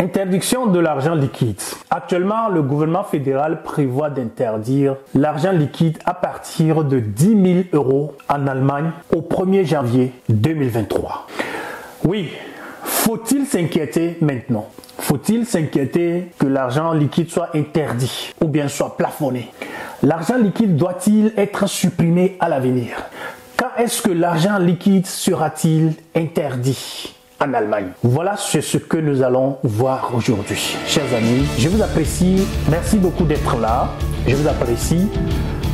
Interdiction de l'argent liquide. Actuellement, le gouvernement fédéral prévoit d'interdire l'argent liquide à partir de 10 000 € en Allemagne au 1er janvier 2023. Oui, faut-il s'inquiéter maintenant? Faut-il s'inquiéter que l'argent liquide soit interdit ou bien soit plafonné? L'argent liquide doit-il être supprimé à l'avenir? Quand est-ce que l'argent liquide sera-t-il interdit en Allemagne? Voilà ce que nous allons voir aujourd'hui. Chers amis, je vous apprécie. Merci beaucoup d'être là. Je vous apprécie.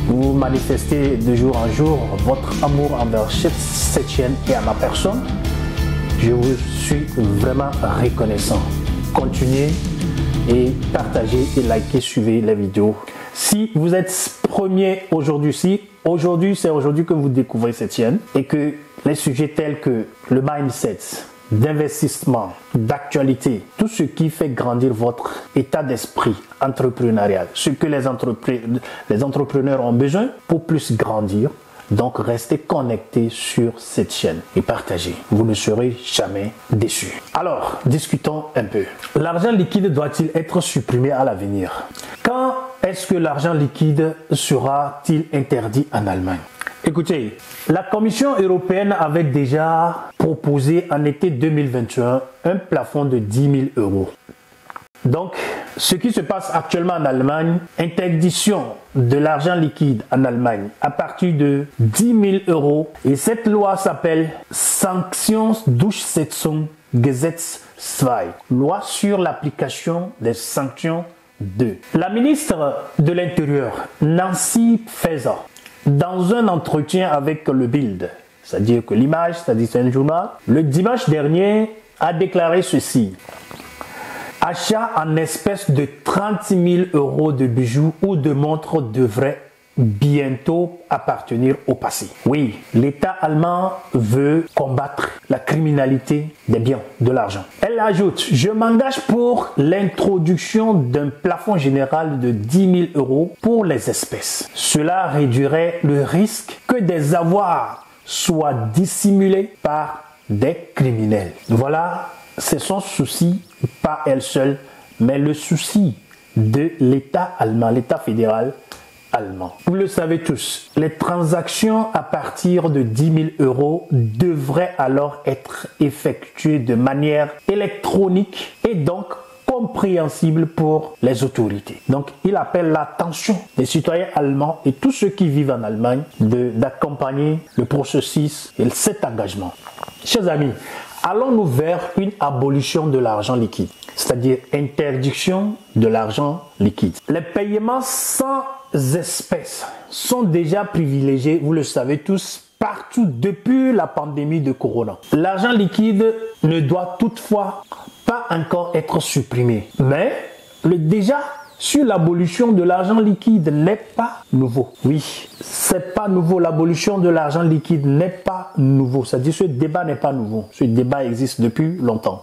Vous manifestez de jour en jour votre amour envers cette chaîne et à ma personne. Je vous suis vraiment reconnaissant. Continuez et partagez et likez, suivez les vidéos. Si vous êtes premier aujourd'hui, c'est aujourd'hui que vous découvrez cette chaîne et que les sujets tels que le mindset, d'investissement, d'actualité, tout ce qui fait grandir votre état d'esprit entrepreneurial, ce que les entrepreneurs ont besoin pour plus grandir. Donc restez connectés sur cette chaîne et partagez. Vous ne serez jamais déçus. Alors, discutons un peu. L'argent liquide doit-il être supprimé à l'avenir? Quand est-ce que l'argent liquide sera-t-il interdit en Allemagne? Écoutez, la Commission européenne avait déjà proposé en été 2021 un plafond de 10 000 €. Donc, ce qui se passe actuellement en Allemagne, interdiction de l'argent liquide en Allemagne à partir de 10 000 €. Et cette loi s'appelle Sanktionsdurchsetzungsgesetz 2, loi sur l'application des sanctions 2. La ministre de l'Intérieur, Nancy Faeser, dans un entretien avec le Bild, c'est-à-dire que l'image, c'est-à-dire c'est un journal, le dimanche dernier, a déclaré ceci. Achat en espèces de 30 000 € de bijoux ou de montres devrait bientôt appartenir au passé. Oui, l'État allemand veut combattre la criminalité des biens, de l'argent. Elle ajoute, je m'engage pour l'introduction d'un plafond général de 10 000 € pour les espèces. Cela réduirait le risque que des avoirs soient dissimulés par des criminels. Voilà, c'est son souci, pas elle seule, mais le souci de l'État allemand, l'État fédéral allemand. Vous le savez tous, les transactions à partir de 10 000 € devraient alors être effectuées de manière électronique et donc compréhensible pour les autorités. Donc, il appelle l'attention des citoyens allemands et tous ceux qui vivent en Allemagne d'accompagner le processus et cet engagement. Chers amis, allons-nous vers une abolition de l'argent liquide, c'est-à-dire interdiction de l'argent liquide. Les paiements sans espèces sont déjà privilégiés, vous le savez tous, partout depuis la pandémie de Corona. L'argent liquide ne doit toutefois pas encore être supprimé, mais déjà sur l'abolition de l'argent liquide n'est pas nouveau. Oui, c'est pas nouveau. L'abolition de l'argent liquide n'est pas nouveau. C'est-à-dire ce débat n'est pas nouveau. Ce débat existe depuis longtemps.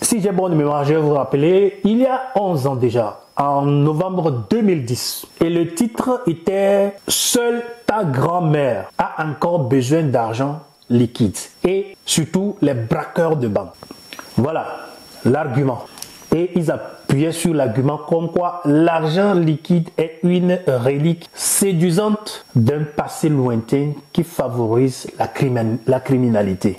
Si j'ai bonne mémoire, je vais vous rappeler, il y a 11 ans déjà, en novembre 2010, et le titre était « Seule ta grand-mère a encore besoin d'argent liquide » et surtout les braqueurs de banque. Voilà l'argument. Et ils appuyaient sur l'argument comme quoi l'argent liquide est une relique séduisante d'un passé lointain qui favorise la criminalité.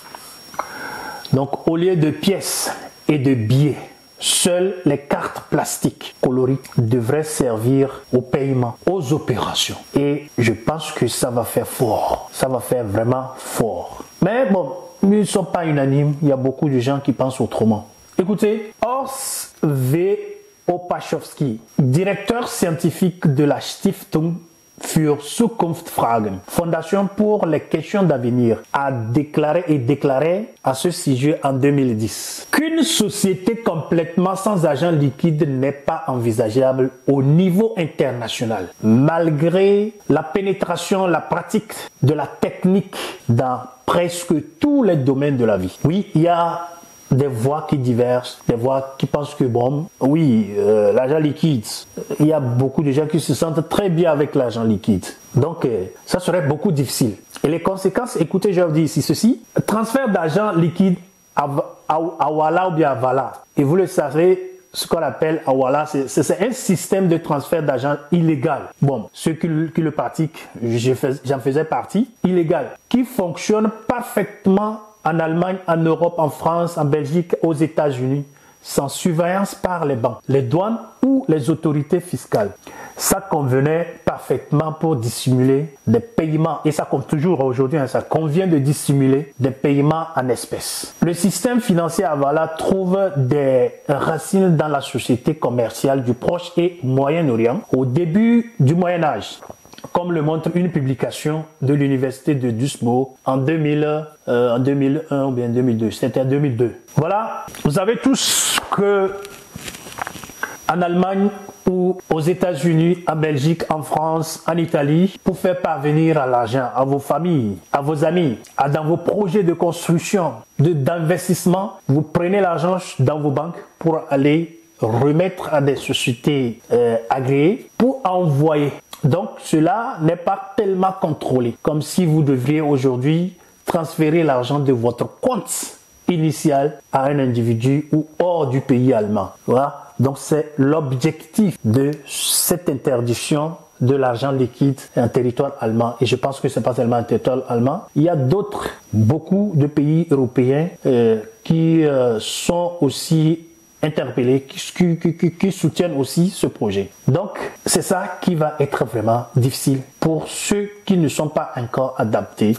Donc au lieu de pièces et de billets, seules les cartes plastiques coloriques devraient servir au paiement, aux opérations. Et je pense que ça va faire fort. Ça va faire vraiment fort. Mais bon, ils ne sont pas unanimes. Il y a beaucoup de gens qui pensent autrement. Écoutez, Horst W. Opachowski, directeur scientifique de la Stiftung für Zukunftsfragen, Fondation pour les questions d'avenir, a déclaré à ce sujet en 2010 qu'une société complètement sans argent liquide n'est pas envisageable au niveau international, malgré la pénétration, la pratique de la technique dans presque tous les domaines de la vie. Oui, il y a des voix qui divergent, des voix qui pensent que bon, oui, l'argent liquide, il y a beaucoup de gens qui se sentent très bien avec l'argent liquide. Donc, ça serait beaucoup difficile. Et les conséquences, écoutez, je vous dis ici ceci, transfert d'argent liquide Hawala ou bien Havala. Et vous le savez, ce qu'on appelle Hawala, c'est un système de transfert d'argent illégal. Bon, ceux qui le pratiquent, j'en faisais partie, illégal, qui fonctionne parfaitement en Allemagne, en Europe, en France, en Belgique, aux États-Unis, sans surveillance par les banques, les douanes ou les autorités fiscales. Ça convenait parfaitement pour dissimuler des paiements, et ça compte toujours aujourd'hui, ça convient de dissimuler des paiements en espèces. Le système financier Havala trouve des racines dans la société commerciale du Proche et Moyen-Orient au début du Moyen-Âge, comme le montre une publication de l'université de Duisbourg en 2001 ou bien 2002. C'était en 2002. Voilà, vous savez tous que en Allemagne ou aux États-Unis, en Belgique, en France, en Italie, pour faire parvenir à l'argent à vos familles, à vos amis, dans vos projets de construction, d'investissement, vous prenez l'argent dans vos banques pour aller remettre à des sociétés agréées pour envoyer. Donc cela n'est pas tellement contrôlé, comme si vous devriez aujourd'hui transférer l'argent de votre compte initial à un individu ou hors du pays allemand. Voilà. Donc c'est l'objectif de cette interdiction de l'argent liquide en territoire allemand. Et je pense que ce n'est pas seulement un territoire allemand. Il y a beaucoup de pays européens qui sont aussi interpellés, qui soutiennent aussi ce projet. Donc, c'est ça qui va être vraiment difficile pour ceux qui ne sont pas encore adaptés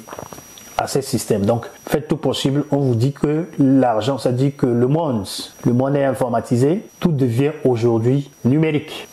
à ces systèmes. Donc, faites tout possible. On vous dit que l'argent, ça dit que le monde est informatisé. Tout devient aujourd'hui numérique.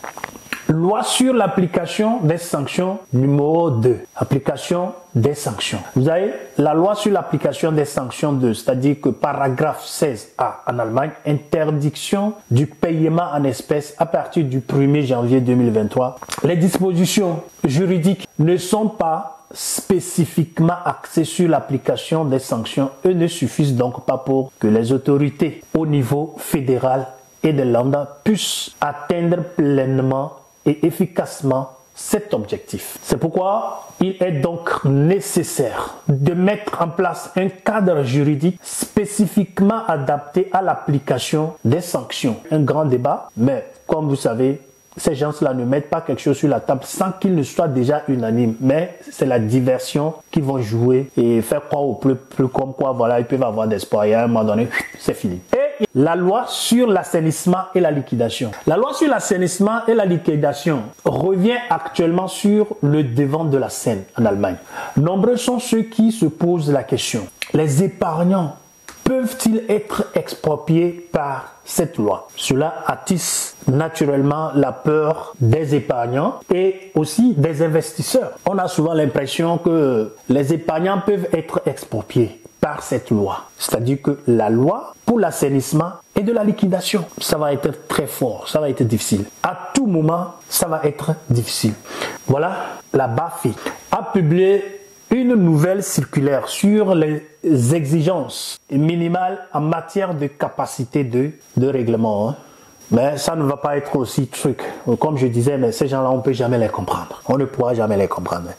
Loi sur l'application des sanctions numéro 2. Application des sanctions. Vous avez la loi sur l'application des sanctions 2, c'est-à-dire que paragraphe 16A en Allemagne, interdiction du paiement en espèces à partir du 1er janvier 2023. Les dispositions juridiques ne sont pas spécifiquement axées sur l'application des sanctions et ne suffisent donc pas pour que les autorités au niveau fédéral et de l'Inde puissent atteindre pleinement et efficacement cet objectif. C'est pourquoi il est donc nécessaire de mettre en place un cadre juridique spécifiquement adapté à l'application des sanctions. Un grand débat, mais comme vous savez, ces gens-là ne mettent pas quelque chose sur la table sans qu'il ne soit déjà unanime. Mais c'est la diversion qu'ils vont jouer et faire croire au plus comme quoi, voilà, ils peuvent avoir d'espoir. Et à un moment donné, c'est fini. Et la loi sur l'assainissement et la liquidation. La loi sur l'assainissement et la liquidation revient actuellement sur le devant de la scène en Allemagne. Nombreux sont ceux qui se posent la question. Les épargnants peuvent-ils être expropriés par cette loi? Cela attise naturellement la peur des épargnants et aussi des investisseurs. On a souvent l'impression que les épargnants peuvent être expropriés par cette loi. C'est-à-dire que la loi pour l'assainissement et de la liquidation, ça va être très fort, ça va être difficile. À tout moment, ça va être difficile. Voilà, la BaFin a publié une nouvelle circulaire sur les exigences minimales en matière de capacité de règlement. Mais ça ne va pas être aussi truc. Comme je disais, mais ces gens-là, on ne peut jamais les comprendre. On ne pourra jamais les comprendre.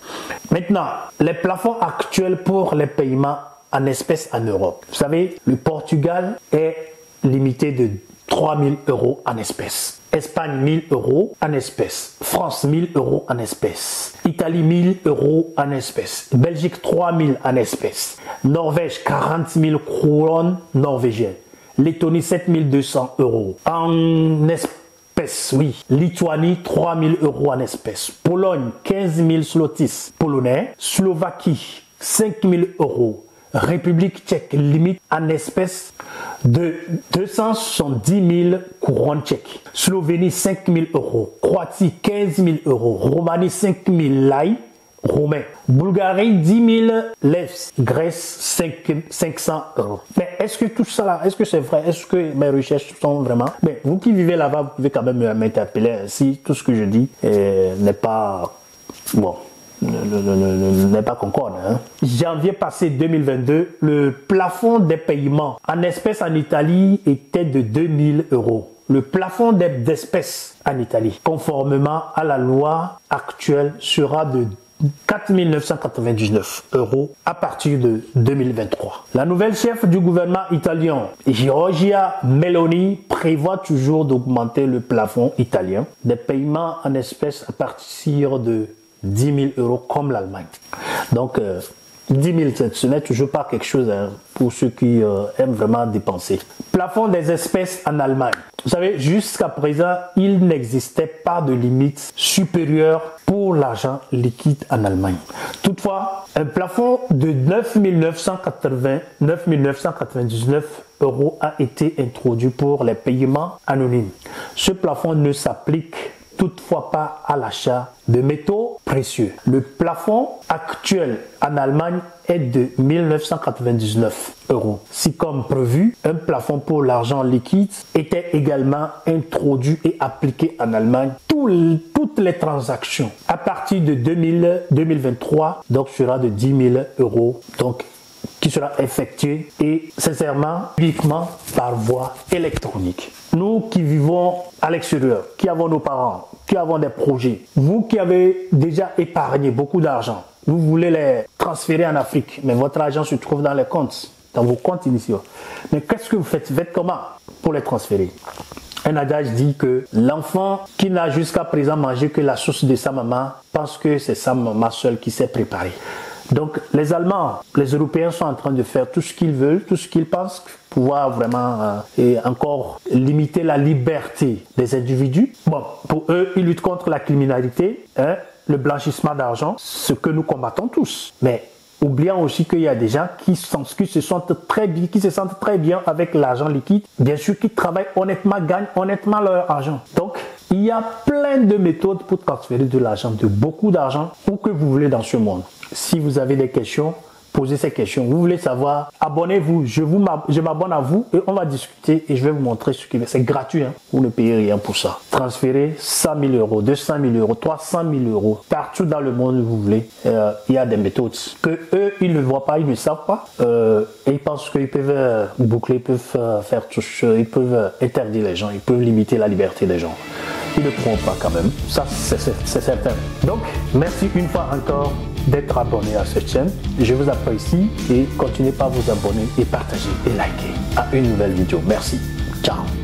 Maintenant, les plafonds actuels pour les paiements en espèces en Europe. Vous savez, le Portugal est limité de 3 000 € en espèces. Espagne 1 000 € en espèces. France 1 000 € en espèces. Italie 1 000 € en espèces. Belgique 3 000 en espèces. Norvège 40 000 couronnes norvégiennes. Lettonie 7 200 € en espèces, oui. Lituanie 3 000 € en espèces. Pologne 15 000 zlotys polonais. Slovaquie 5 000 €. République tchèque limite en espèces de 270 000 couronnes tchèques. Slovénie 5 000 €. Croatie 15 000 €. Roumanie 5 000 lei romains. Bulgarie 10 000 levs. Grèce 500 €. Mais est-ce que tout ça là, est-ce que c'est vrai? Est-ce que mes recherches sont vraiment... Mais vous qui vivez là-bas, vous pouvez quand même m'interpeller si tout ce que je dis n'est pas... Bon... n'est pas concorde. Janvier passé 2022, le plafond des paiements en espèces en Italie était de 2 000 €. Le plafond d'espèces en Italie, conformément à la loi actuelle, sera de 4 999 € à partir de 2023. La nouvelle chef du gouvernement italien, Giorgia Meloni, prévoit toujours d'augmenter le plafond italien des paiements en espèces à partir de 10 000 € comme l'Allemagne. Donc, 10 000, ce n'est toujours pas quelque chose pour ceux qui aiment vraiment dépenser. Plafond des espèces en Allemagne. Vous savez, jusqu'à présent, il n'existait pas de limite supérieure pour l'argent liquide en Allemagne. Toutefois, un plafond de 9 999 € a été introduit pour les paiements anonymes. Ce plafond ne s'applique toutefois pas à l'achat de métaux précieux. Le plafond actuel en Allemagne est de 1 999 €. Si comme prévu, un plafond pour l'argent liquide était également introduit et appliqué en Allemagne, toutes les transactions à partir de 2023 donc sera de 10 000 €. Donc qui sera effectué et sincèrement uniquement par voie électronique. Nous qui vivons à l'extérieur, qui avons nos parents, qui avons des projets, vous qui avez déjà épargné beaucoup d'argent, vous voulez les transférer en Afrique, mais votre argent se trouve dans les comptes, dans vos comptes initiaux. Mais qu'est-ce que vous faites? Vous faites comment pour les transférer? Un adage dit que l'enfant qui n'a jusqu'à présent mangé que la sauce de sa maman pense que c'est sa maman seule qui s'est préparée. Donc les Allemands, les Européens sont en train de faire tout ce qu'ils veulent, tout ce qu'ils pensent, pouvoir vraiment et encore limiter la liberté des individus. Bon, pour eux, ils luttent contre la criminalité, le blanchissement d'argent, ce que nous combattons tous. Mais oublions aussi qu'il y a des gens qui se sentent très bien avec l'argent liquide, bien sûr, qui travaillent honnêtement, gagnent honnêtement leur argent. Donc, il y a plein de méthodes pour transférer de l'argent, de beaucoup d'argent, où que vous voulez dans ce monde. Si vous avez des questions, posez ces questions. Vous voulez savoir, abonnez-vous. Je m'abonne à vous et on va discuter et je vais vous montrer ce qui est. C'est gratuit, vous ne payez rien pour ça. Transférez 100 000 €, 200 000 €, 300 000 € partout dans le monde où vous voulez. Il y a des méthodes que eux, ils ne voient pas, ils ne savent pas. Et ils pensent qu'ils peuvent boucler, ils peuvent faire tout ça, ils peuvent interdire les gens, ils peuvent limiter la liberté des gens. Ils ne pourront pas quand même. Ça, c'est certain. Donc, merci une fois encore d'être abonné à cette chaîne. Je vous apprécie et continuez par vous abonner et partager et liker à une nouvelle vidéo. Merci. Ciao.